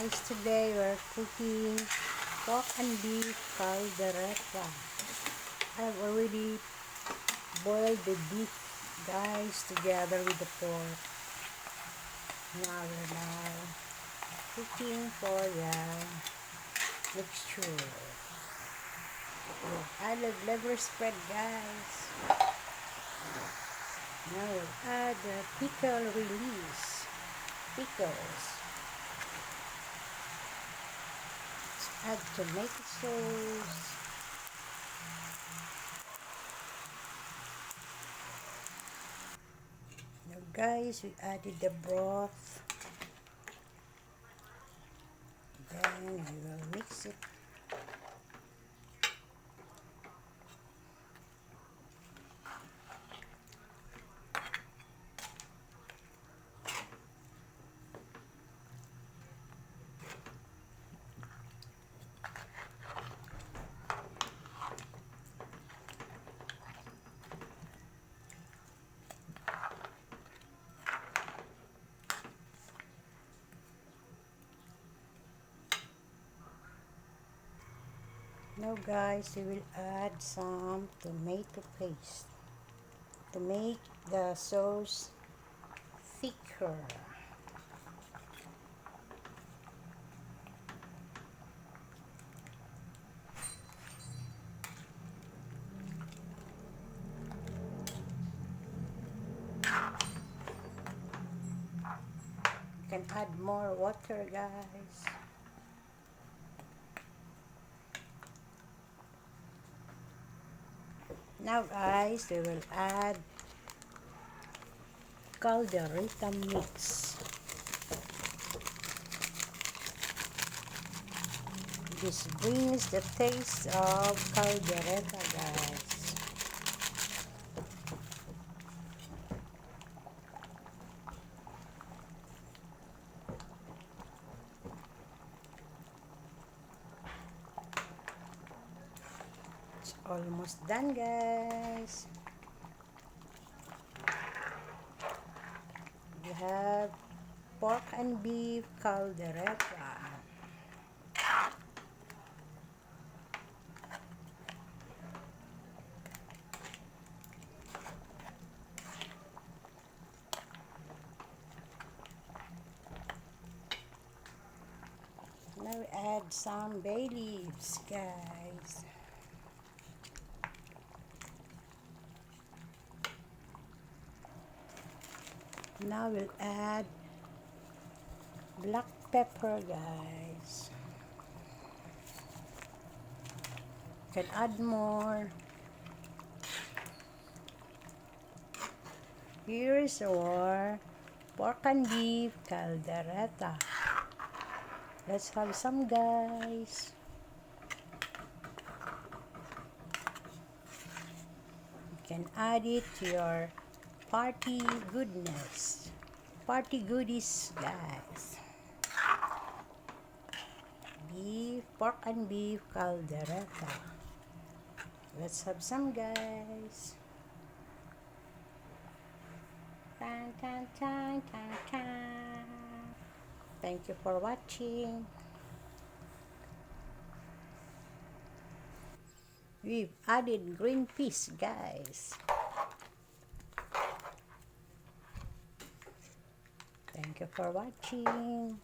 guys, today we're cooking pork and beef caldereta. I've already boiled the beef, guys, together with the pork. Now we're cooking for the mixture. We'll add the liver spread, guys. Now we'll add the pickle release. Pickles. Add tomato sauce. Now guys, we added the broth. Then we will mix it. Now guys, we will add some tomato paste to make the sauce thicker. You can add more water, guys. Now guys, we will add Caldereta mix. This brings the taste of Caldereta, guys. It's almost done, guys. We have pork and beef caldereta. Now we add some bay leaves, guys. Now we'll add black pepper, guys. You can add more. Here is our pork and beef caldereta. Let's have some, guys. You can add it to your party goodness. Party goodies, guys. Pork and beef caldereta. Let's have some, guys. Tan, tan, tan, tan, tan. Thank you for watching. We've added green peas, guys. Thank you for watching.